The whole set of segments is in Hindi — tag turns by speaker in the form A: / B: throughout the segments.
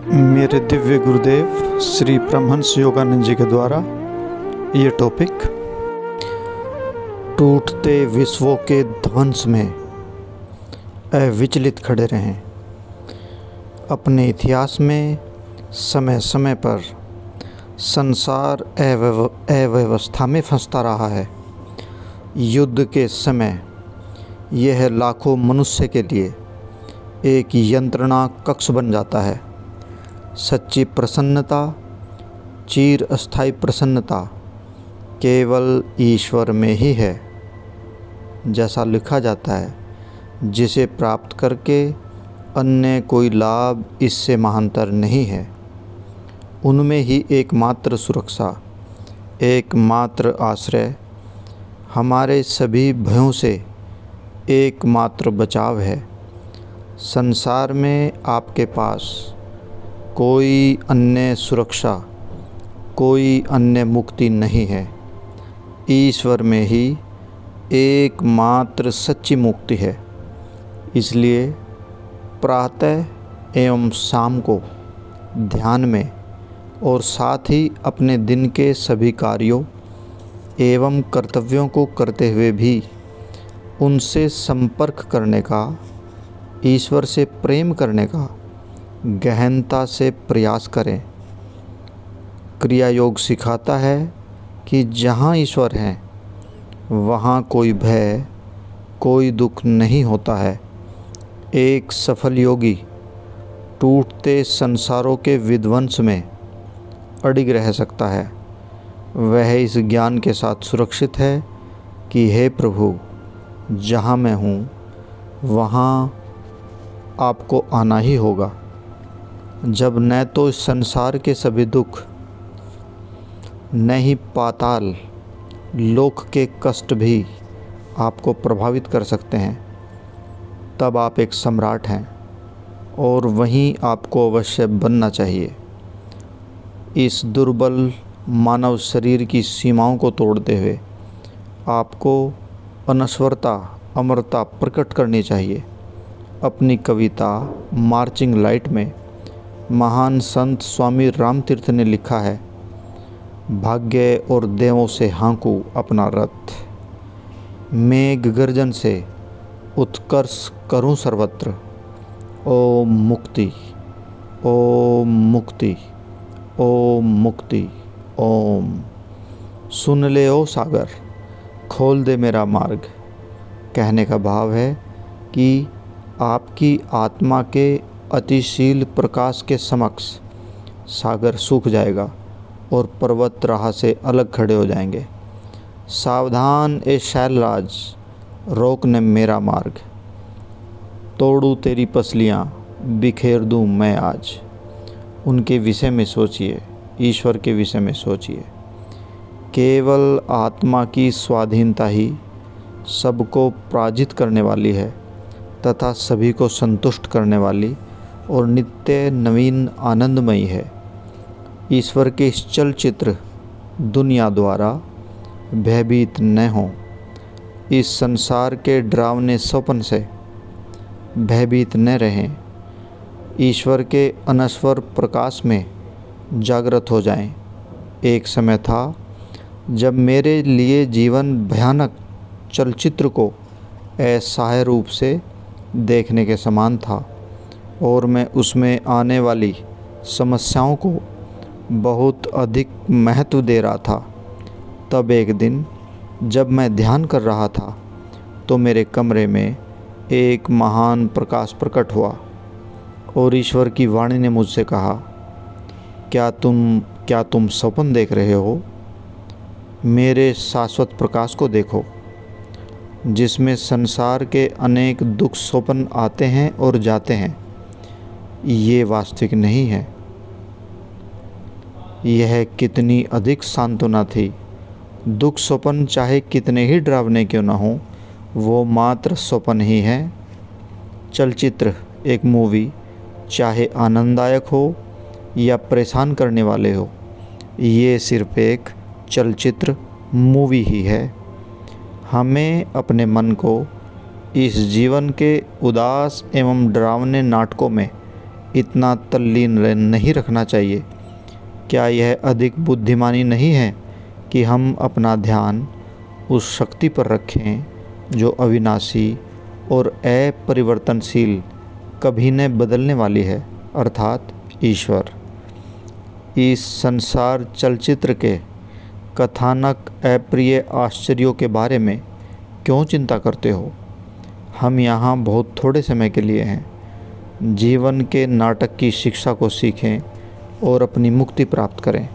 A: मेरे दिव्य गुरुदेव श्री परमहंस योगानंद जी के द्वारा ये टॉपिक, टूटते विश्वों के ध्वंस में अविचलित खड़े रहें। अपने इतिहास में समय समय पर संसार अव्यवस्था में फंसता रहा है। युद्ध के समय यह लाखों मनुष्य के लिए एक यंत्रणा कक्ष बन जाता है। सच्ची प्रसन्नता, चिर अस्थायी प्रसन्नता केवल ईश्वर में ही है। जैसा लिखा जाता है, जिसे प्राप्त करके अन्य कोई लाभ इससे महांतर नहीं है। उनमें ही एकमात्र सुरक्षा, एकमात्र आश्रय, हमारे सभी भयों से एकमात्र बचाव है। संसार में आपके पास कोई अन्य सुरक्षा, कोई अन्य मुक्ति नहीं है। ईश्वर में ही एकमात्र सच्ची मुक्ति है। इसलिए प्रातः एवं शाम को ध्यान में और साथ ही अपने दिन के सभी कार्यों एवं कर्तव्यों को करते हुए भी उनसे संपर्क करने का, ईश्वर से प्रेम करने का गहनता से प्रयास करें। क्रिया योग सिखाता है कि जहाँ ईश्वर हैं वहाँ कोई भय, कोई दुख नहीं होता है। एक सफल योगी टूटते संसारों के विध्वंस में अडिग रह सकता है। वह इस ज्ञान के साथ सुरक्षित है कि हे प्रभु, जहाँ मैं हूँ वहाँ आपको आना ही होगा। जब न तो इस संसार के सभी दुख, न ही पाताल लोक के कष्ट भी आपको प्रभावित कर सकते हैं, तब आप एक सम्राट हैं और वहीं आपको अवश्य बनना चाहिए। इस दुर्बल मानव शरीर की सीमाओं को तोड़ते हुए आपको अनश्वरता, अमरता प्रकट करनी चाहिए। अपनी कविता मार्चिंग लाइट में महान संत स्वामी रामतीर्थ ने लिखा है, भाग्य और देवों से हाँकू अपना रथ, मेघ गर्जन से उत्कर्ष करूं सर्वत्र। ओम मुक्ति, ओम मुक्ति, ओम मुक्ति, ओम। सुन ले ओ सागर, खोल दे मेरा मार्ग। कहने का भाव है कि आपकी आत्मा के अतिशील प्रकाश के समक्ष सागर सूख जाएगा और पर्वत राह से अलग खड़े हो जाएंगे। सावधान ए शैलराज, रोक न मेरा मार्ग। तोड़ूं तेरी पसलियाँ, बिखेर दूँ मैं आज। उनके विषय में सोचिए, ईश्वर के विषय में सोचिए। केवल आत्मा की स्वाधीनता ही सबको पराजित करने वाली है तथा सभी को संतुष्ट करने वाली और नित्य नवीन आनंदमयी है। ईश्वर के इस चलचित्र दुनिया द्वारा भयभीत न हो। इस संसार के डरावने स्वप्न से भयभीत न रहें। ईश्वर के अनश्वर प्रकाश में जागृत हो जाएं। एक समय था जब मेरे लिए जीवन भयानक चलचित्र को असहाय रूप से देखने के समान था और मैं उसमें आने वाली समस्याओं को बहुत अधिक महत्व दे रहा था। तब एक दिन जब मैं ध्यान कर रहा था तो मेरे कमरे में एक महान प्रकाश प्रकट हुआ और ईश्वर की वाणी ने मुझसे कहा, क्या तुम स्वप्न देख रहे हो? मेरे शाश्वत प्रकाश को देखो, जिसमें संसार के अनेक दुख स्वप्न आते हैं और जाते हैं। ये वास्तविक नहीं है। यह कितनी अधिक सांत्वना थी। दुख स्वप्न चाहे कितने ही डरावने क्यों न हो, वो मात्र स्वप्न ही है। चलचित्र, एक मूवी, चाहे आनंददायक हो या परेशान करने वाले हो, ये सिर्फ एक चलचित्र मूवी ही है। हमें अपने मन को इस जीवन के उदास एवं डरावने नाटकों में इतना तल्लीन नहीं रखना चाहिए? क्या यह अधिक बुद्धिमानी नहीं है कि हम अपना ध्यान उस शक्ति पर रखें जो अविनाशी और अपरिवर्तनशील, कभी न बदलने वाली है, अर्थात ईश्वर। इस संसार चलचित्र के कथानक अप्रिय आश्चर्यों के बारे में क्यों चिंता करते हो? हम यहाँ बहुत थोड़े समय के लिए हैं। जीवन के नाटक की शिक्षा को सीखें और अपनी मुक्ति प्राप्त करें।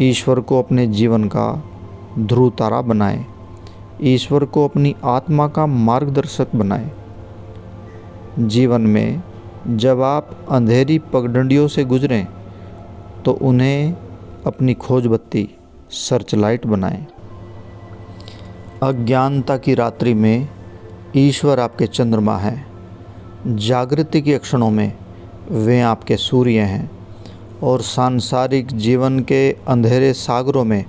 A: ईश्वर को अपने जीवन का ध्रुव तारा बनाएं। ईश्वर को अपनी आत्मा का मार्गदर्शक बनाएं। जीवन में जब आप अंधेरी पगडंडियों से गुजरें तो उन्हें अपनी खोज बत्ती सर्च लाइट बनाएं। अज्ञानता की रात्रि में ईश्वर आपके चंद्रमा हैं। जागृति के क्षणों में वे आपके सूर्य हैं और सांसारिक जीवन के अंधेरे सागरों में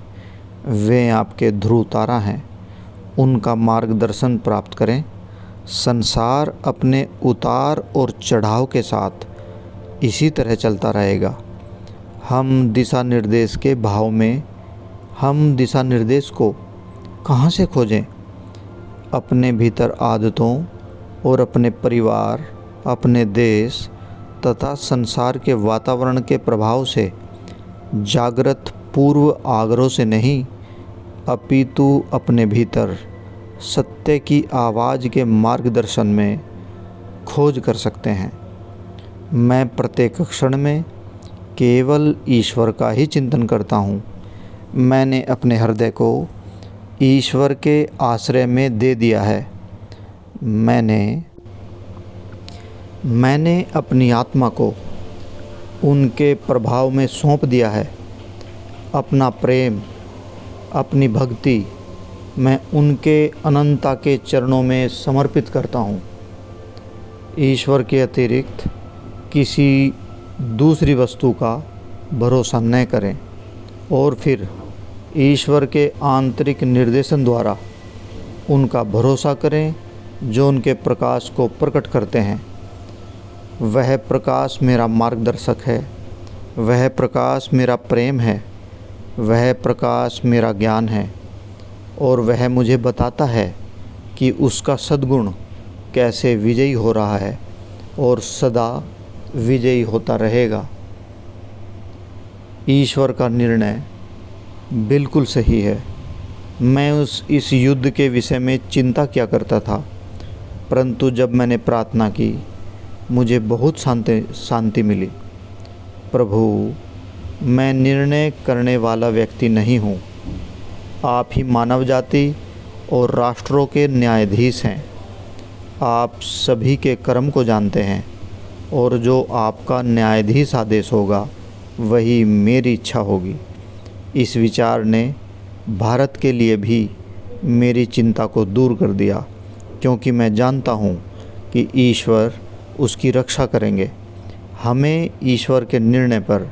A: वे आपके ध्रुव तारा हैं। उनका मार्गदर्शन प्राप्त करें। संसार अपने उतार और चढ़ाव के साथ इसी तरह चलता रहेगा। हम दिशा निर्देश के भाव में हम दिशा निर्देश को कहाँ से खोजें? अपने भीतर आदतों और अपने परिवार, अपने देश तथा संसार के वातावरण के प्रभाव से जागृत पूर्व आग्रह से नहीं, अपितु अपने भीतर सत्य की आवाज़ के मार्गदर्शन में खोज कर सकते हैं। मैं प्रत्येक क्षण में केवल ईश्वर का ही चिंतन करता हूँ। मैंने अपने हृदय को ईश्वर के आश्रय में दे दिया है। मैंने अपनी आत्मा को उनके प्रभाव में सौंप दिया है। अपना प्रेम, अपनी भक्ति मैं उनके अनंतता के चरणों में समर्पित करता हूँ। ईश्वर के अतिरिक्त किसी दूसरी वस्तु का भरोसा न करें और फिर ईश्वर के आंतरिक निर्देशन द्वारा उनका भरोसा करें जो उनके प्रकाश को प्रकट करते हैं। वह प्रकाश मेरा मार्गदर्शक है। वह प्रकाश मेरा प्रेम है। वह प्रकाश मेरा ज्ञान है और वह मुझे बताता है कि उसका सद्गुण कैसे विजयी हो रहा है और सदा विजयी होता रहेगा। ईश्वर का निर्णय बिल्कुल सही है। मैं इस युद्ध के विषय में चिंता किया करता था, परंतु जब मैंने प्रार्थना की मुझे बहुत शांति मिली। प्रभु, मैं निर्णय करने वाला व्यक्ति नहीं हूँ। आप ही मानव जाति और राष्ट्रों के न्यायाधीश हैं। आप सभी के कर्म को जानते हैं और जो आपका न्यायाधीश आदेश होगा वही मेरी इच्छा होगी। इस विचार ने भारत के लिए भी मेरी चिंता को दूर कर दिया, क्योंकि मैं जानता हूँ कि ईश्वर उसकी रक्षा करेंगे। हमें ईश्वर के निर्णय पर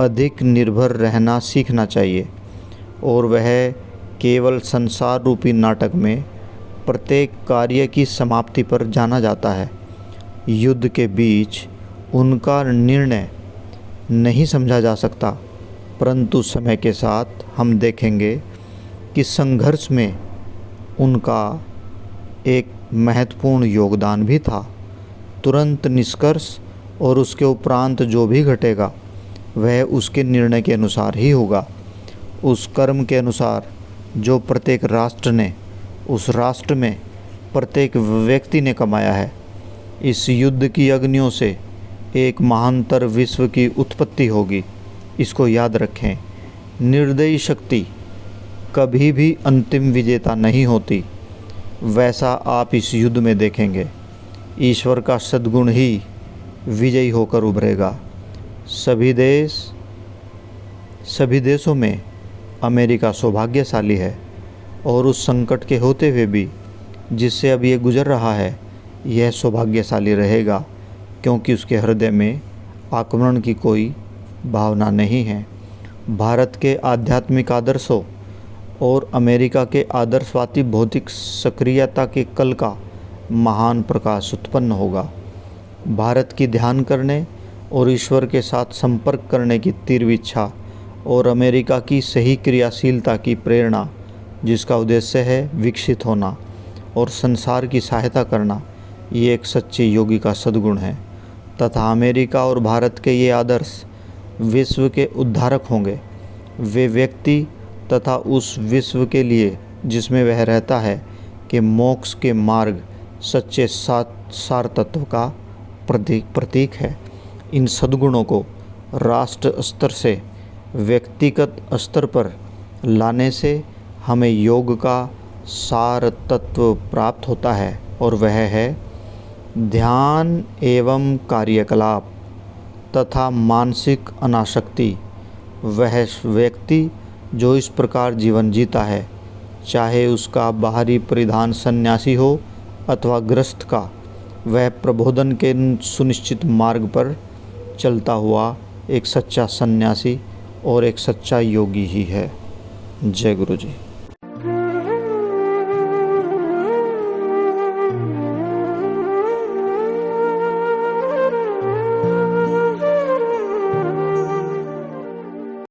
A: अधिक निर्भर रहना सीखना चाहिए और वह केवल संसार रूपी नाटक में प्रत्येक कार्य की समाप्ति पर जाना जाता है। युद्ध के बीच उनका निर्णय नहीं समझा जा सकता, परंतु समय के साथ हम देखेंगे कि संघर्ष में उनका एक महत्वपूर्ण योगदान भी था। तुरंत निष्कर्ष और उसके उपरांत जो भी घटेगा वह उसके निर्णय के अनुसार ही होगा, उस कर्म के अनुसार जो प्रत्येक राष्ट्र ने, उस राष्ट्र में प्रत्येक व्यक्ति ने कमाया है। इस युद्ध की अग्नियों से एक महानतर विश्व की उत्पत्ति होगी। इसको याद रखें। निर्दयी शक्ति कभी भी अंतिम विजेता नहीं होती। वैसा आप इस युद्ध में देखेंगे। ईश्वर का सद्गुण ही विजयी होकर उभरेगा। सभी देशों में अमेरिका सौभाग्यशाली है और उस संकट के होते हुए भी जिससे अब ये गुजर रहा है, यह सौभाग्यशाली रहेगा, क्योंकि उसके हृदय में आक्रमण की कोई भावना नहीं है। भारत के आध्यात्मिक आदर्शों और अमेरिका के आदर्शवादी भौतिक सक्रियता के कल का महान प्रकाश उत्पन्न होगा। भारत की ध्यान करने और ईश्वर के साथ संपर्क करने की तीव्र इच्छा और अमेरिका की सही क्रियाशीलता की प्रेरणा, जिसका उद्देश्य है विकसित होना और संसार की सहायता करना, ये एक सच्चे योगी का सद्गुण है। तथा अमेरिका और भारत के ये आदर्श विश्व के उद्धारक होंगे। वे व्यक्ति तथा उस विश्व के लिए जिसमें वह रहता है कि मोक्ष के मार्ग सच्चे सार तत्व का प्रतीक है। इन सद्गुणों को राष्ट्र स्तर से व्यक्तिगत स्तर पर लाने से हमें योग का सार तत्व प्राप्त होता है, और वह है ध्यान एवं कार्यकलाप तथा मानसिक अनासक्ति। वह व्यक्ति जो इस प्रकार जीवन जीता है, चाहे उसका बाहरी परिधान सन्यासी हो अथवा गृहस्थ का, वह प्रबोधन के सुनिश्चित मार्ग पर चलता हुआ एक सच्चा सन्यासी और एक सच्चा योगी ही है। जय गुरु जी।